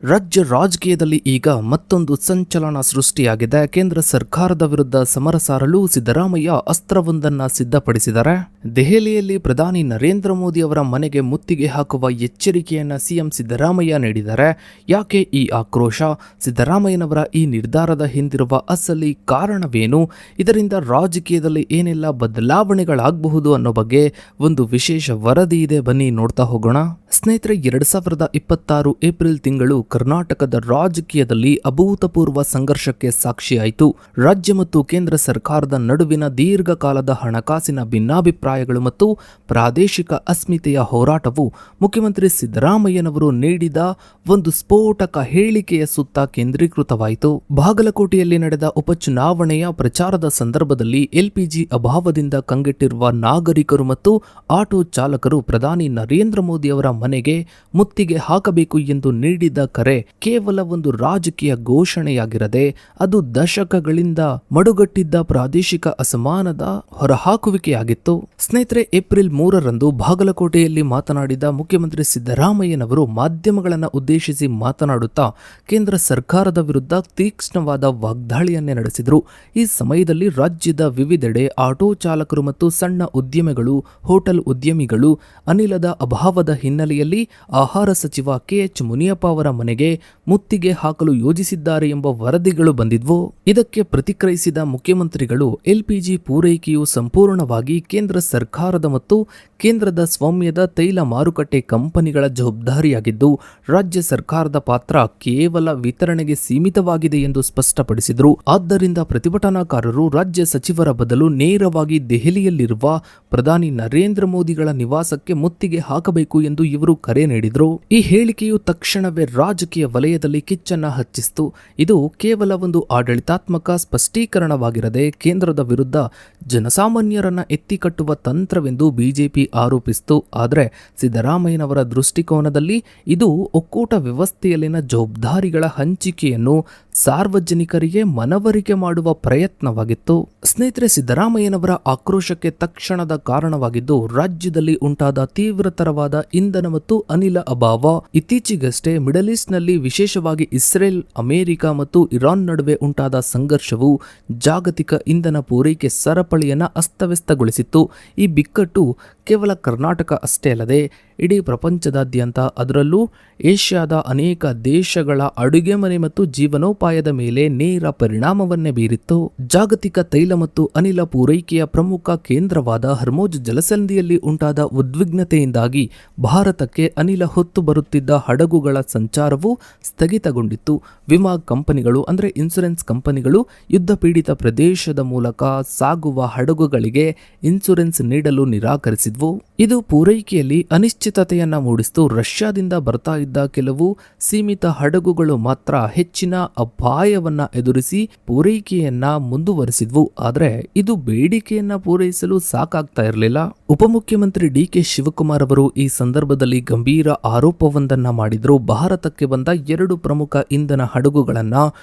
ರಾಜ್ಯ ರಾಜಕೀಯದಲ್ಲಿ ಈಗ ಮತ್ತೊಂದು ಸಂಚಲನ ಸೃಷ್ಟಿಯಾಗಿದೆ. ಕೇಂದ್ರ ಸರ್ಕಾರದ ವಿರುದ್ಧ ಸಮರ ಸಾರಲು ಸಿದ್ದರಾಮಯ್ಯ ಅಸ್ತ್ರವೊಂದನ್ನು ಸಿದ್ಧಪಡಿಸಿದ್ದಾರೆ. ದೆಹಲಿಯಲ್ಲಿ ಪ್ರಧಾನಿ ನರೇಂದ್ರ ಮೋದಿ ಅವರ ಮನೆಗೆ ಮುತ್ತಿಗೆ ಹಾಕುವ ಎಚ್ಚರಿಕೆಯನ್ನು ಸಿಎಂ ಸಿದ್ದರಾಮಯ್ಯ ನೀಡಿದ್ದಾರೆ. ಯಾಕೆ ಈ ಆಕ್ರೋಶ? ಸಿದ್ದರಾಮಯ್ಯನವರ ಈ ನಿರ್ಧಾರದ ಹಿಂದಿರುವ ಅಸಲಿ ಕಾರಣವೇನು? ಇದರಿಂದ ರಾಜಕೀಯದಲ್ಲಿ ಏನೆಲ್ಲ ಬದಲಾವಣೆಗಳಾಗಬಹುದು ಅನ್ನೋ ಬಗ್ಗೆ ಒಂದು ವಿಶೇಷ ವರದಿ ಇದೆ, ಬನ್ನಿ ನೋಡ್ತಾ ಹೋಗೋಣ. ಸ್ನೇಹಿತರೆ, 2026 ಏಪ್ರಿಲ್ ತಿಂಗಳು ಕರ್ನಾಟಕದ ರಾಜಕೀಯದಲ್ಲಿ ಅಭೂತಪೂರ್ವ ಸಂಘರ್ಷಕ್ಕೆ ಸಾಕ್ಷಿಯಾಯಿತು. ರಾಜ್ಯ ಮತ್ತು ಕೇಂದ್ರ ಸರ್ಕಾರದ ನಡುವಿನ ದೀರ್ಘಕಾಲದ ಹಣಕಾಸಿನ ಭಿನ್ನಾಭಿಪ್ರಾಯಗಳು ಮತ್ತು ಪ್ರಾದೇಶಿಕ ಅಸ್ಮಿತೆಯ ಹೋರಾಟವು ಮುಖ್ಯಮಂತ್ರಿ ಸಿದ್ದರಾಮಯ್ಯನವರು ನೀಡಿದ ಒಂದು ಸ್ಫೋಟಕ ಹೇಳಿಕೆಯ ಸುತ್ತ ಕೇಂದ್ರೀಕೃತವಾಯಿತು. ಬಾಗಲಕೋಟೆಯಲ್ಲಿ ನಡೆದ ಉಪಚುನಾವಣೆಯ ಪ್ರಚಾರದ ಸಂದರ್ಭದಲ್ಲಿ ಎಲ್ಪಿಜಿ ಅಭಾವದಿಂದ ಕಂಗೆಟ್ಟಿರುವ ನಾಗರಿಕರು ಮತ್ತು ಆಟೋ ಚಾಲಕರು ಪ್ರಧಾನಿ ನರೇಂದ್ರ ಮೋದಿ ಅವರ ಮನೆಗೆ ಮುತ್ತಿಗೆ ಹಾಕಬೇಕು ಎಂದು ನೀಡಿದ ಕರೆ ಕೇವಲ ಒಂದು ರಾಜಕೀಯ ಘೋಷಣೆಯಾಗಿರದೆ ಅದು ದಶಕಗಳಿಂದ ಮಡುಗಟ್ಟಿದ್ದ ಪ್ರಾದೇಶಿಕ ಅಸಮಾನದ ಹೊರಹಾಕುವಿಕೆಯಾಗಿತ್ತು. ಸ್ನೇಹಿತರೆ, ಏಪ್ರಿಲ್ 3ರಂದು ಬಾಗಲಕೋಟೆಯಲ್ಲಿ ಮಾತನಾಡಿದ ಮುಖ್ಯಮಂತ್ರಿ ಸಿದ್ದರಾಮಯ್ಯನವರು ಮಾಧ್ಯಮಗಳನ್ನು ಉದ್ದೇಶಿಸಿ ಮಾತನಾಡುತ್ತಾ ಕೇಂದ್ರ ಸರ್ಕಾರದ ವಿರುದ್ಧ ತೀಕ್ಷ್ಣವಾದ ವಾಗ್ದಾಳಿಯನ್ನೇ ನಡೆಸಿದರು. ಈ ಸಮಯದಲ್ಲಿ ರಾಜ್ಯದ ವಿವಿಧೆಡೆ ಆಟೋ ಚಾಲಕರು ಮತ್ತು ಸಣ್ಣ ಉದ್ಯಮಿಗಳು, ಹೋಟೆಲ್ ಉದ್ಯಮಿಗಳು ಅನಿಲದ ಅಭಾವದ ಹಿನ್ನೆಲೆಯಲ್ಲಿ ಆಹಾರ ಸಚಿವ ಕೆಎಚ್ ಮುನಿಯಪ್ಪ ಅವರ ಮನೆಗೆ ಮುತ್ತಿಗೆ ಹಾಕಲು ಯೋಜಿಸಿದ್ದಾರೆ ಎಂಬ ವರದಿಗಳು ಬಂದಿದ್ವು. ಇದಕ್ಕೆ ಪ್ರತಿಕ್ರಿಯಿಸಿದ ಮುಖ್ಯಮಂತ್ರಿಗಳು ಎಲ್ಪಿಜಿ ಪೂರೈಕೆಯು ಸಂಪೂರ್ಣವಾಗಿ ಕೇಂದ್ರ ಸರ್ಕಾರದ ಮತ್ತು ಕೇಂದ್ರದ ಸ್ವಾಮ್ಯದ ತೈಲ ಮಾರುಕಟ್ಟೆ ಕಂಪನಿಗಳ ಜವಾಬ್ದಾರಿಯಾಗಿದ್ದು ರಾಜ್ಯ ಸರ್ಕಾರದ ಪಾತ್ರ ಕೇವಲ ವಿತರಣೆಗೆ ಸೀಮಿತವಾಗಿದೆ ಎಂದು ಸ್ಪಷ್ಟಪಡಿಸಿದರು. ಆದ್ದರಿಂದ ಪ್ರತಿಭಟನಾಕಾರರು ರಾಜ್ಯ ಸಚಿವರ ಬದಲು ನೇರವಾಗಿ ದೆಹಲಿಯಲ್ಲಿರುವ ಪ್ರಧಾನಿ ನರೇಂದ್ರ ಮೋದಿಗಳ ನಿವಾಸಕ್ಕೆ ಮುತ್ತಿಗೆ ಹಾಕಬೇಕು ಎಂದು ಇವರು ಕರೆ ನೀಡಿದರು. ಈ ಹೇಳಿಕೆಯು ತಕ್ಷಣವೇ ರಾಜಕೀಯ ವಲಯದಲ್ಲಿ ಕಿಚ್ಚನ್ನ ಹಚ್ಚಿಸಿತು. ಇದು ಕೇವಲ ಒಂದು ಆಡಳಿತಾತ್ಮಕ ಸ್ಪಷ್ಟೀಕರಣವಾಗಿರದೆ ಕೇಂದ್ರದ ವಿರುದ್ಧ ಜನಸಾಮಾನ್ಯರನ್ನ ಎತ್ತಿಕಟ್ಟುವ ತಂತ್ರವೆಂದು ಬಿಜೆಪಿ ಆರೋಪಿಸಿತು. ಆದರೆ ಸಿದ್ದರಾಮಯ್ಯನವರ ದೃಷ್ಟಿಕೋನದಲ್ಲಿ ಇದು ಒಕ್ಕೂಟ ವ್ಯವಸ್ಥೆಯಲ್ಲಿನ ಜವಾಬ್ದಾರಿಗಳ ಹಂಚಿಕೆಯನ್ನು ಸಾರ್ವಜನಿಕರಿಗೆ ಮನವರಿಕೆ ಮಾಡುವ ಪ್ರಯತ್ನವಾಗಿತ್ತು. ಸ್ನೇಹಿತರೆ, ಸಿದ್ದರಾಮಯ್ಯನವರ ಆಕ್ರೋಶಕ್ಕೆ ತಕ್ಷಣದ ಕಾರಣವಾಗಿದ್ದು ರಾಜ್ಯದಲ್ಲಿ ಉಂಟಾದ ತೀವ್ರತರವಾದ ಇಂಧನ ಮತ್ತು ಅನಿಲ ಅಭಾವ. ಇತ್ತೀಚೆಗಷ್ಟೇ ಮಿಡಲ್ ಈಸ್ಟ್ನಲ್ಲಿ, ವಿಶೇಷವಾಗಿ ಇಸ್ರೇಲ್, ಅಮೆರಿಕ ಮತ್ತು ಇರಾನ್ ನಡುವೆ ಉಂಟಾದ ಸಂಘರ್ಷವು ಜಾಗತಿಕ ಇಂಧನ ಪೂರೈಕೆ ಸರಪಳಿಯನ್ನು ಅಸ್ತವ್ಯಸ್ತಗೊಳಿಸಿತ್ತು. ಈ ಬಿಕ್ಕಟ್ಟು ಕೇವಲ ಕರ್ನಾಟಕ ಅಷ್ಟೇ ಅಲ್ಲದೆ ಇಡೀ ಪ್ರಪಂಚದಾದ್ಯಂತ, ಅದರಲ್ಲೂ ಏಷ್ಯಾದ ಅನೇಕ ದೇಶಗಳ ಅಡುಗೆ ಮನೆ ಮತ್ತು ಜೀವನೋಪಾಯದ ಮೇಲೆ ನೇರ ಪರಿಣಾಮವನ್ನೇ ಬೀರಿತ್ತು. ಜಾಗತಿಕ ತೈಲ ಮತ್ತು ಅನಿಲ ಪೂರೈಕೆಯ ಪ್ರಮುಖ ಕೇಂದ್ರವಾದ ಹರ್ಮೋಜ್ ಜಲಸಂಧಿಯಲ್ಲಿ ಉಂಟಾದ ಉದ್ವಿಗ್ನತೆಯಿಂದಾಗಿ ಭಾರತಕ್ಕೆ ಅನಿಲ ಹೊತ್ತು ಬರುತ್ತಿದ್ದ ಹಡಗುಗಳ ಸಂಚಾರವು ಸ್ಥಗಿತಗೊಂಡಿತ್ತು. ವಿಮಾ ಕಂಪನಿಗಳು ಅಂದರೆ ಇನ್ಶೂರೆನ್ಸ್ ಕಂಪನಿಗಳು ಯುದ್ಧ ಪೀಡಿತ ಪ್ರದೇಶದ ಮೂಲಕ ಸಾಗುವ ಹಡಗುಗಳಿಗೆ ಇನ್ಶೂರೆನ್ಸ್ ನೀಡಲು ನಿರಾಕರಿಸಿದ್ವು. ಇದು ಪೂರೈಕೆಯಲ್ಲಿ ಅನಿಶ್ಚಿತತೆಯನ್ನ ಮೂಡಿಸಿತು. ರಷ್ಯಾದಿಂದ ಬರ್ತಾ ಇದ್ದ ಕೆಲವು ಸೀಮಿತ ಹಡಗುಗಳು ಮಾತ್ರ ಹೆಚ್ಚಿನ ಅಪಾಯವನ್ನ ಎದುರಿಸಿ ಪೂರೈಕೆಯನ್ನ ಮುಂದುವರಿಸಿದ್ವು. ಆದರೆ ಇದು ಬೇಡಿಕೆಯನ್ನ ಪೂರೈಸಲು ಸಾಕಾಗ್ತಾ ಇರಲಿಲ್ಲ. ಉಪಮುಖ್ಯಮಂತ್ರಿ ಡಿ.ಕೆ. ಶಿವಕುಮಾರ್ ಅವರು ಈ ಸಂದರ್ಭದಲ್ಲಿ ಗಂಭೀರ ಆರೋಪವೊಂದನ್ನ ಮಾಡಿದ್ರು. ಭಾರತಕ್ಕೆ ಬಂದ 2 ಪ್ರಮುಖ ಇಂಧನ ಹಡಗುಗಳನ್ನ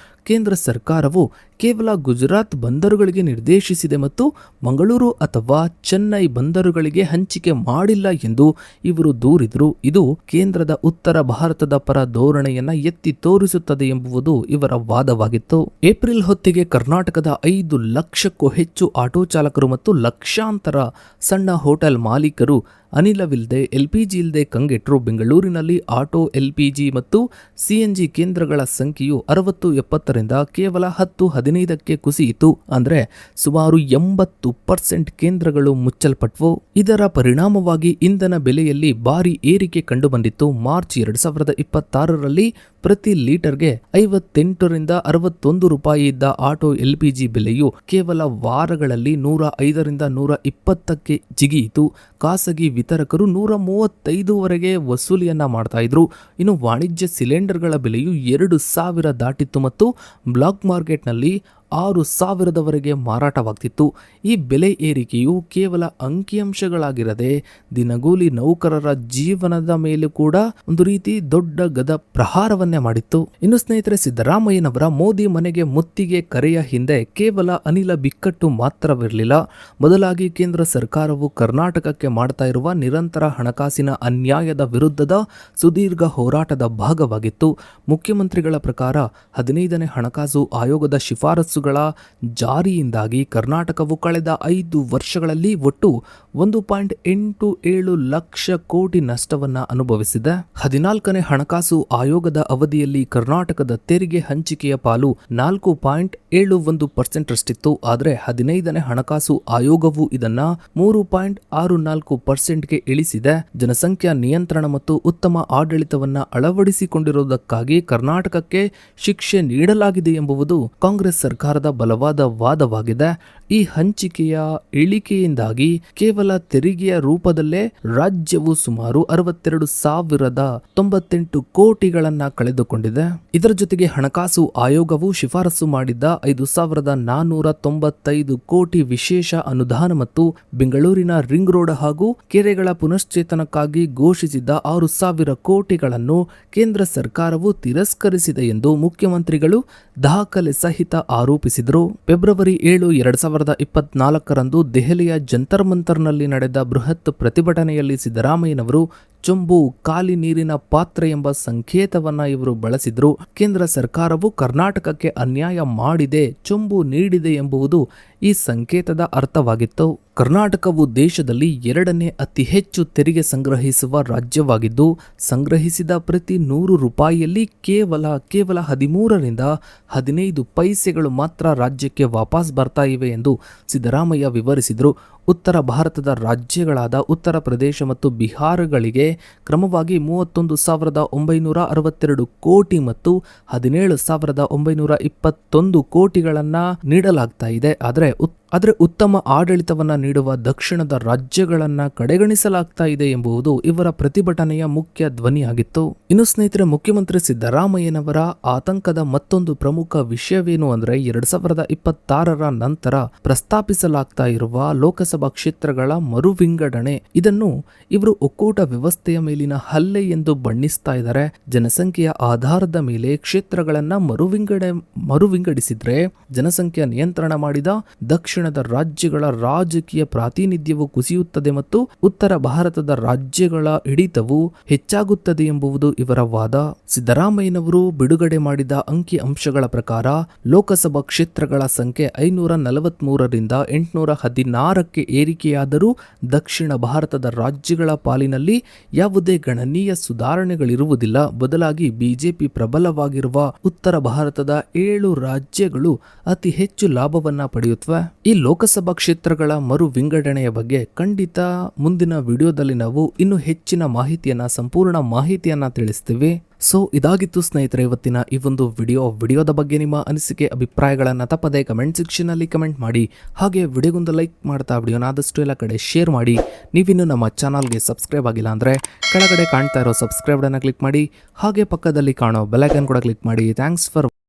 ಕೇಂದ್ರ ಸರ್ಕಾರವು ಕೇವಲ ಗುಜರಾತ್ ಬಂದರುಗಳಿಗೆ ನಿರ್ದೇಶಿಸಿದೆ ಮತ್ತು ಮಂಗಳೂರು ಅಥವಾ ಚೆನ್ನೈ ಬಂದರುಗಳಿಗೆ ಹಂಚಿಕೆ ಮಾಡಿಲ್ಲ ಎಂದು ಇವರು ದೂರಿದರು. ಇದು ಕೇಂದ್ರದ ಉತ್ತರ ಭಾರತದ ಪರ ಧೋರಣೆಯನ್ನ ಎತ್ತಿ ತೋರಿಸುತ್ತದೆ ಎಂಬುದು ಇವರ ವಾದವಾಗಿತ್ತು. ಏಪ್ರಿಲ್ ಹೊತ್ತಿಗೆ ಕರ್ನಾಟಕದ 5 ಲಕ್ಷಕ್ಕೂ ಹೆಚ್ಚು ಆಟೋ ಚಾಲಕರು ಮತ್ತು ಲಕ್ಷಾಂತರ ಸಣ್ಣ ಹೋಟೆಲ್ ಮಾಲೀಕರು ಅನಿಲವಿಲ್ಲದೆ, ಎಲ್ಪಿಜಿ ಇಲ್ಲದೆ ಕಂಗೆಟ್ಟರು. ಬೆಂಗಳೂರಿನಲ್ಲಿ ಆಟೋ, ಎಲ್ಪಿಜಿ ಮತ್ತು ಸಿಎನ್ಜಿ ಕೇಂದ್ರಗಳ ಸಂಖ್ಯೆಯು 60-70ರಿಂದ ಕೇವಲ 10-15ಕ್ಕೆ ಕುಸಿಯಿತು. ಅಂದರೆ ಸುಮಾರು 80% ಕೇಂದ್ರಗಳು ಮುಚ್ಚಲ್ಪಟ್ವು. ಇದರ ಪರಿಣಾಮವಾಗಿ ಇಂಧನ ಬೆಲೆಯಲ್ಲಿ ಭಾರಿ ಏರಿಕೆ ಕಂಡುಬಂದಿತ್ತು. ಮಾರ್ಚ್ 2026ರಲ್ಲಿ ಪ್ರತಿ ಲೀಟರ್ಗೆ 58ರಿಂದ 61 ರೂಪಾಯಿ ಇದ್ದ ಆಟೋ ಎಲ್ಪಿಜಿ ಬೆಲೆಯು ಕೇವಲ ವಾರಗಳಲ್ಲಿ 105ರಿಂದ 120ಕ್ಕೆ ಜಿಗಿಯಿತು. ಖಾಸಗಿ ವಿತರಕರು 135ವರೆಗೆ ವಸೂಲಿಯನ್ನ ಮಾಡ್ತಾ ಇದ್ರು. ಇನ್ನು ವಾಣಿಜ್ಯ ಸಿಲಿಂಡರ್ಗಳ ಬೆಲೆಯು 2000 ದಾಟಿತ್ತು ಮತ್ತು ಬ್ಲಾಕ್ ಮಾರ್ಕೆಟ್ನಲ್ಲಿ 6,000ದವರೆಗೆ ಮಾರಾಟವಾಗ್ತಿತ್ತು. ಈ ಬೆಲೆ ಏರಿಕೆಯು ಕೇವಲ ಅಂಕಿಅಂಶಗಳಾಗಿರದೆ ದಿನಗೂಲಿ ನೌಕರರ ಜೀವನದ ಮೇಲೆ ಕೂಡ ಒಂದು ರೀತಿ ದೊಡ್ಡ ಗದ ಪ್ರಹಾರವನ್ನೇ ಮಾಡಿತ್ತು. ಇನ್ನು ಸ್ನೇಹಿತರೆ, ಸಿದ್ದರಾಮಯ್ಯನವರ ಮೋದಿ ಮನೆಗೆ ಮುತ್ತಿಗೆ ಕರೆಯ ಹಿಂದೆ ಕೇವಲ ಅನಿಲ ಬಿಕ್ಕಟ್ಟು ಮಾತ್ರವಿರಲಿಲ್ಲ. ಬದಲಾಗಿ ಕೇಂದ್ರ ಸರ್ಕಾರವು ಕರ್ನಾಟಕಕ್ಕೆ ಮಾಡ್ತಾ ಇರುವ ನಿರಂತರ ಹಣಕಾಸಿನ ಅನ್ಯಾಯದ ವಿರುದ್ಧದ ಸುದೀರ್ಘ ಹೋರಾಟದ ಭಾಗವಾಗಿತ್ತು. ಮುಖ್ಯಮಂತ್ರಿಗಳ ಪ್ರಕಾರ 15ನೇ ಹಣಕಾಸು ಆಯೋಗದ ಶಿಫಾರಸುಗಳ ಜಾರಿಯಿಂದಾಗಿ ಕರ್ನಾಟಕವು ಕಳೆದ 5 ವರ್ಷಗಳಲ್ಲಿ ಒಟ್ಟು 1.87 ಲಕ್ಷ ಕೋಟಿ ನಷ್ಟವನ್ನ ಅನುಭವಿಸಿದೆ. 14ನೇ ಹಣಕಾಸು ಆಯೋಗದ ಅವಧಿಯಲ್ಲಿ ಕರ್ನಾಟಕದ ತೆರಿಗೆ ಹಂಚಿಕೆಯ ಪಾಲು 4.71% ರಷ್ಟಿತ್ತು. ಆದರೆ 15ನೇ ಹಣಕಾಸು ಆಯೋಗವು ಇದನ್ನ 3.64%ಗೆ ಇಳಿಸಿದೆ. ಜನಸಂಖ್ಯಾ ನಿಯಂತ್ರಣ ಮತ್ತು ಉತ್ತಮ ಆಡಳಿತವನ್ನ ಅಳವಡಿಸಿಕೊಂಡಿರುವುದಕ್ಕಾಗಿ ಕರ್ನಾಟಕಕ್ಕೆ ಶಿಕ್ಷೆ ನೀಡಲಾಗಿದೆ ಎಂಬುದು ಕಾಂಗ್ರೆಸ್ ಸರ್ಕಾರದ ಬಲವಾದ ವಾದವಾಗಿದೆ. ಈ ಹಂಚಿಕೆಯ ಇಳಿಕೆಯಿಂದಾಗಿ ಕೇವಲ ತೆರಿಗೆಯ ರೂಪದಲ್ಲೇ ರಾಜ್ಯವು ಸುಮಾರು 62,098 ಕೋಟಿಗಳನ್ನ ಕಳೆದುಕೊಂಡಿದೆ. ಇದರ ಜೊತೆಗೆ ಹಣಕಾಸು ಆಯೋಗವು ಶಿಫಾರಸು ಮಾಡಿದ್ದ 5,495 ಕೋಟಿ ವಿಶೇಷ ಅನುದಾನ ಮತ್ತು ಬೆಂಗಳೂರಿನ ರಿಂಗ್ ರೋಡ್ ಹಾಗೂ ಕೆರೆಗಳ ಪುನಶ್ಚೇತನಕ್ಕಾಗಿ ಘೋಷಿಸಿದ್ದ 6,000 ಕೋಟಿಗಳನ್ನು ಕೇಂದ್ರ ಸರ್ಕಾರವು ತಿರಸ್ಕರಿಸಿದೆ ಎಂದು ಮುಖ್ಯಮಂತ್ರಿಗಳು ದಾಖಲೆ ಸಹಿತ ಆರೋಪಿಸಿದರು. ಫೆಬ್ರವರಿ 7, 2024ರಂದು ದೆಹಲಿಯ ಜಂತರ್ ಮಂತರ್ನಲ್ಲಿ ನಡೆದ ಬೃಹತ್ ಪ್ರತಿಭಟನೆಯಲ್ಲಿ ಸಿದ್ದರಾಮಯ್ಯನವರು ಚೊಂಬು ಖಾಲಿ ನೀರಿನ ಪಾತ್ರೆ ಎಂಬ ಸಂಕೇತವನ್ನ ಇವರು ಬಳಸಿದ್ರು. ಕೇಂದ್ರ ಸರ್ಕಾರವು ಕರ್ನಾಟಕಕ್ಕೆ ಅನ್ಯಾಯ ಮಾಡಿದೆ, ಚೊಂಬು ನೀಡಿದೆ ಎಂಬುದು ಈ ಸಂಕೇತದ ಅರ್ಥವಾಗಿತ್ತು. ಕರ್ನಾಟಕವು ದೇಶದಲ್ಲಿ 2ನೇ ಅತಿ ಹೆಚ್ಚು ತೆರಿಗೆ ಸಂಗ್ರಹಿಸುವ ರಾಜ್ಯವಾಗಿದ್ದು, ಸಂಗ್ರಹಿಸಿದ ಪ್ರತಿ 100 ರೂಪಾಯಿಯಲ್ಲಿ ಕೇವಲ 13ರಿಂದ 15 ಪೈಸೆಗಳು ಮಾತ್ರ ರಾಜ್ಯಕ್ಕೆ ವಾಪಸ್ ಬರ್ತಾ ಇವೆ ಎಂದು ಸಿದ್ದರಾಮಯ್ಯ ವಿವರಿಸಿದರು. ಉತ್ತರ ಭಾರತದ ರಾಜ್ಯಗಳಾದ ಉತ್ತರ ಪ್ರದೇಶ ಮತ್ತು ಬಿಹಾರಗಳಿಗೆ ಕ್ರಮವಾಗಿ 31,962 ಕೋಟಿ ಮತ್ತು 17,921 ಕೋಟಿಗಳನ್ನು ನೀಡಲಾಗ್ತಾ ಇದೆ. ಆದರೆ ಉತ್ತಮ ಆಡಳಿತವನ್ನ ನೀಡುವ ದಕ್ಷಿಣದ ರಾಜ್ಯಗಳನ್ನ ಕಡೆಗಣಿಸಲಾಗ್ತಾ ಇದೆ ಎಂಬುದು ಇವರ ಪ್ರತಿಭಟನೆಯ ಮುಖ್ಯ ಧ್ವನಿಯಾಗಿತ್ತು. ಇನ್ನು ಸ್ನೇಹಿತರೆ, ಮುಖ್ಯಮಂತ್ರಿ ಸಿದ್ದರಾಮಯ್ಯನವರ ಆತಂಕದ ಮತ್ತೊಂದು ಪ್ರಮುಖ ವಿಷಯವೇನು ಅಂದ್ರೆ 2026ರ ನಂತರ ಪ್ರಸ್ತಾಪಿಸಲಾಗ್ತಾ ಇರುವ ಲೋಕಸಭಾ ಕ್ಷೇತ್ರಗಳ ಮರು ವಿಂಗಡಣೆ. ಇದನ್ನು ಇವರು ಒಕ್ಕೂಟ ವ್ಯವಸ್ಥೆಯ ಮೇಲಿನ ಹಲ್ಲೆ ಎಂದು ಬಣ್ಣಿಸ್ತಾ ಇದ್ದಾರೆ. ಜನಸಂಖ್ಯೆಯ ಆಧಾರದ ಮೇಲೆ ಕ್ಷೇತ್ರಗಳನ್ನ ಮರುವಿಂಗಡಿಸಿದ್ರೆ ಜನಸಂಖ್ಯಾ ನಿಯಂತ್ರಣ ಮಾಡಿದ ದಕ್ಷಿಣದ ರಾಜ್ಯಗಳ ರಾಜಕೀಯ ಪ್ರಾತಿನಿಧ್ಯವು ಕುಸಿಯುತ್ತದೆ ಮತ್ತು ಉತ್ತರ ಭಾರತದ ರಾಜ್ಯಗಳ ಹಿಡಿತವು ಹೆಚ್ಚಾಗುತ್ತದೆ ಎಂಬುದು ಇವರ ವಾದ. ಸಿದ್ದರಾಮಯ್ಯನವರು ಬಿಡುಗಡೆ ಮಾಡಿದ ಅಂಕಿ ಅಂಶಗಳ ಪ್ರಕಾರ ಲೋಕಸಭಾ ಕ್ಷೇತ್ರಗಳ ಸಂಖ್ಯೆ 543ರಿಂದ 816ಕ್ಕೆ ಏರಿಕೆಯಾದರೂ ದಕ್ಷಿಣ ಭಾರತದ ರಾಜ್ಯಗಳ ಪಾಲಿನಲ್ಲಿ ಯಾವುದೇ ಗಣನೀಯ ಸುಧಾರಣೆಗಳಿರುವುದಿಲ್ಲ. ಬದಲಾಗಿ ಬಿಜೆಪಿ ಪ್ರಬಲವಾಗಿರುವ ಉತ್ತರ ಭಾರತದ 7 ರಾಜ್ಯಗಳು ಅತಿ ಹೆಚ್ಚು ಲಾಭವನ್ನ ಪಡೆಯುತ್ತವೆ. ಈ ಲೋಕಸಭಾ ಕ್ಷೇತ್ರಗಳ ಮರು ವಿಂಗಡಣೆಯ ಬಗ್ಗೆ ಖಂಡಿತ ಮುಂದಿನ ವಿಡಿಯೋದಲ್ಲಿ ನಾವು ಇನ್ನೂ ಹೆಚ್ಚಿನ ಸಂಪೂರ್ಣ ಮಾಹಿತಿಯನ್ನ ತಿಳಿಸ್ತೀವಿ. ಸೊ ಇದಾಗಿತ್ತು ಸ್ನೇಹಿತರೆ ಇವತ್ತಿನ ಈ ಒಂದು ವಿಡಿಯೋದ ಬಗ್ಗೆ ನಿಮ್ಮ ಅನಿಸಿಕೆ ಅಭಿಪ್ರಾಯಗಳನ್ನು ತಪ್ಪದೆ ಕಮೆಂಟ್ ಸೆಕ್ಷನ್ ಅಲ್ಲಿ ಕಮೆಂಟ್ ಮಾಡಿ. ಹಾಗೆ ವಿಡಿಯೋಗೊಂದು ಲೈಕ್ ಮಾಡ್ತಾ ವಿಡಿಯೋನ ಆದಷ್ಟು ಎಲ್ಲ ಕಡೆ ಶೇರ್ ಮಾಡಿ. ನೀವಿನ್ನು ನಮ್ಮ ಚಾನಲ್ಗೆ ಸಬ್ಸ್ಕ್ರೈಬ್ ಆಗಿಲ್ಲ ಅಂದ್ರೆ ಕೆಳಗಡೆ ಕಾಣ್ತಾ ಇರೋ ಸಬ್ಸ್ಕ್ರೈಬ್ ಅನ್ನು ಕ್ಲಿಕ್ ಮಾಡಿ. ಹಾಗೆ ಪಕ್ಕದಲ್ಲಿ ಕಾಣೋ ಬೆಲ್ ಐಕಾನ್ ಕೂಡ ಕ್ಲಿಕ್ ಮಾಡಿ. Thanks for